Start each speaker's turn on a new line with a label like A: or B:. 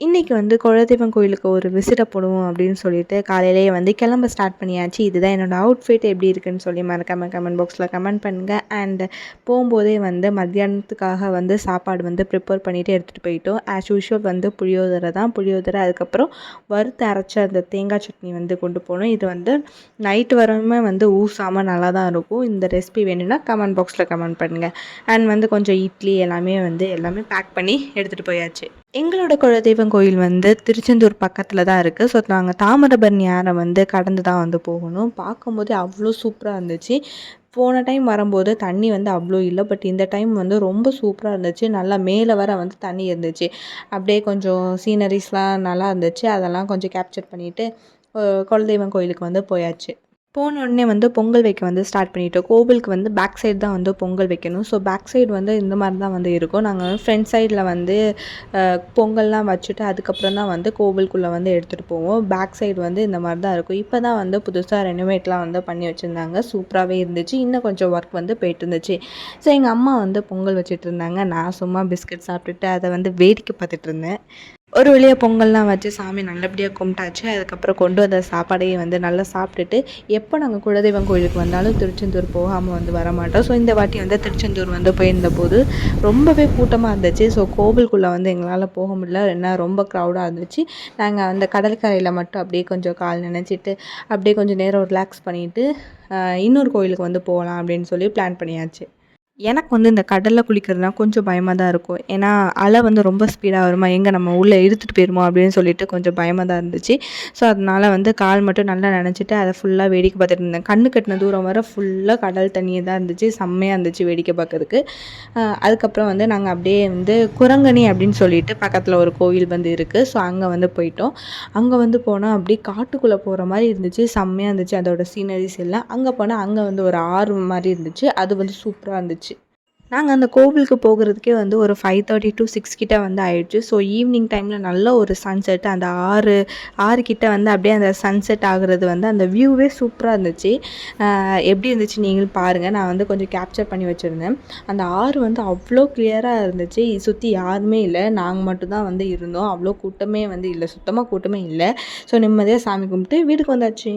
A: இன்றைக்கி வந்து குலதெய்வம் கோயிலுக்கு ஒரு விசிட்ட போடுவோம் அப்படின்னு சொல்லிட்டு காலையிலேயே வந்து கிளம்ப ஸ்டார்ட் பண்ணியாச்சு. இதுதான் என்னோடய அவுட்ஃபிட் எப்படி இருக்குன்னு சொல்லி மறக்காமல் கமெண்ட் பாக்ஸில் கமெண்ட் பண்ணுங்கள். அண்ட் போகும்போதே வந்து மத்தியானத்துக்காக வந்து சாப்பாடு வந்து ப்ரிப்பேர் பண்ணிவிட்டு எடுத்துகிட்டு போயிட்டோம். ஆஸ் யூஷுவல் வந்து புளியோதரை தான். புளியோதரை அதுக்கப்புறம் வறுத்து அரைச்ச அந்த தேங்காய் சட்னி வந்து கொண்டு போகணும். இது வந்து நைட்டு வரவுமே வந்து ஊசாமல் நல்லா தான் இருக்கும். இந்த ரெசிபி வேணும்னா கமெண்ட் பாக்ஸில் கமெண்ட் பண்ணுங்கள். அண்ட் வந்து கொஞ்சம் இட்லி எல்லாமே பேக் பண்ணி எடுத்துகிட்டு போயாச்சு. எங்களோட குலதெய்வம் கோயில் வந்து திருச்செந்தூர் பக்கத்தில் தான் இருக்குது. ஸோ நாங்கள் தாமிரபரணி ஆறை வந்து கடந்து தான் வந்து போகணும். பார்க்கும்போது அவ்வளோ சூப்பராக இருந்துச்சு. போன டைம் வரும்போது தண்ணி வந்து அவ்வளோ இல்லை. பட் இந்த டைம் வந்து ரொம்ப சூப்பராக இருந்துச்சு. நல்லா மேலே வர வந்து தண்ணி இருந்துச்சு. அப்படியே கொஞ்சம் சீனரிஸ்லாம் நல்லா இருந்துச்சு. அதெல்லாம் கொஞ்சம் கேப்சர் பண்ணிவிட்டு குலதெய்வம் கோயிலுக்கு வந்து போயாச்சு. போன உடனே வந்து பொங்கல் வைக்க வந்து ஸ்டார்ட் பண்ணிட்டோம். கோவிலுக்கு வந்து பேக் சைடு தான் வந்து பொங்கல் வைக்கணும். ஸோ பேக் சைடு வந்து இந்த மாதிரி தான் வந்து இருக்கும். நாங்கள் வந்து ஃப்ரண்ட் சைடில் வந்து பொங்கல்லாம் வச்சுட்டு அதுக்கப்புறம் தான் வந்து கோவிலுக்குள்ளே வந்து எடுத்துகிட்டு போவோம். பேக் சைடு வந்து இந்த மாதிரி தான் இருக்கும். இப்போ தான் வந்து புதுசாக ரெனோவேட்லாம் வந்து பண்ணி வச்சுருந்தாங்க. சூப்பராகவே இருந்துச்சு. இன்னும் கொஞ்சம் ஒர்க் வந்து போயிட்டு இருந்துச்சு. ஸோ எங்கள் அம்மா வந்து பொங்கல் வச்சுட்டு இருந்தாங்க. நான் சும்மா பிஸ்கட் சாப்பிட்டுட்டு அதை வந்து வேடிக்கை பார்த்துட்டு இருந்தேன். ஒரு வழியாக பொங்கல்லாம் வச்சு சாமி நல்லபடியாக கும்பிட்டாச்சு. அதுக்கப்புறம் கொண்டு வந்த சாப்பாடையும் வந்து நல்லா சாப்பிட்டுட்டு எப்போ நாங்கள் குலதெய்வம் கோயிலுக்கு வந்தாலும் திருச்செந்தூர் போகாமல் வந்து வரமாட்டோம். ஸோ இந்த வாட்டி வந்து திருச்செந்தூர் வந்து போயிருந்தபோது ரொம்பவே கூட்டமாக இருந்துச்சு. ஸோ கோவிலுக்குள்ளே வந்து எங்களால் போக முடியல. ஏன்னா ரொம்ப க்ரௌடாக இருந்துச்சு. நாங்கள் அந்த கடற்கரையில் மட்டும் அப்படியே கொஞ்சம் கால் நனைச்சிட்டு அப்படியே கொஞ்சம் நேரம் ரிலாக்ஸ் பண்ணிவிட்டு இன்னொரு கோயிலுக்கு வந்து போகலாம் அப்படின்னு சொல்லி பிளான் பண்ணியாச்சு. எனக்கு வந்து இந்த கடலில் குளிக்கிறதுனா கொஞ்சம் பயமாக தான் இருக்கும். ஏன்னா அலை வந்து ரொம்ப ஸ்பீடாக வருமா, எங்கே நம்ம உள்ளே இழுத்துட்டு போயிருமோ அப்படின்னு சொல்லிட்டு கொஞ்சம் பயமாக தான் இருந்துச்சு. ஸோ அதனால் வந்து கால் மட்டும் நல்லா நனைச்சிட்டு அதை ஃபுல்லாக வேடிக்கை பார்த்துட்டு இருந்தேன். கண்ணு கட்டின தூரம் வர ஃபுல்லாக கடல் தண்ணியே தான் இருந்துச்சு. செம்மையாக இருந்துச்சு வேடிக்கை பார்க்கறதுக்கு. அதுக்கப்புறம் வந்து நாங்கள் அப்படியே வந்து குரங்கணி அப்படின்னு சொல்லிட்டு பக்கத்தில் ஒரு கோவில் வந்து இருக்குது. ஸோ அங்கே வந்து போயிட்டோம். அங்கே வந்து போனால் அப்படியே காட்டுக்குள்ளே போகிற மாதிரி இருந்துச்சு. செம்மையாக இருந்துச்சு அதோட சீனரிஸ் எல்லாம். அங்கே போனால் அங்கே வந்து ஒரு ஆறு மாதிரி இருந்துச்சு. அது வந்து சூப்பராக இருந்துச்சு. நாங்கள் அந்த கோவிலுக்கு போகிறதுக்கே வந்து ஒரு 5:30 to 6 கிட்ட வந்து ஆயிடுச்சு. ஸோ ஈவினிங் டைமில் நல்ல ஒரு சன்செட், அந்த ஆறு கிட்ட வந்து அப்படியே அந்த சன்செட் ஆகுறது வந்து அந்த வியூவே சூப்பராக இருந்துச்சு. எப்படி இருந்துச்சு நீங்களும் பாருங்கள். நான் வந்து கொஞ்சம் கேப்சர் பண்ணி வச்சுருந்தேன். அந்த ஆறு வந்து அவ்வளோ கிளியராக இருந்துச்சு. சுற்றி யாருமே இல்லை, நாங்கள் மட்டும்தான் வந்து இருந்தோம். அவ்வளோ கூட்டமே வந்து இல்லை, சுத்தமாக கூட்டமே இல்லை. ஸோ நிம்மதியாக சாமி கும்பிட்டு வீட்டுக்கு வந்தாச்சு.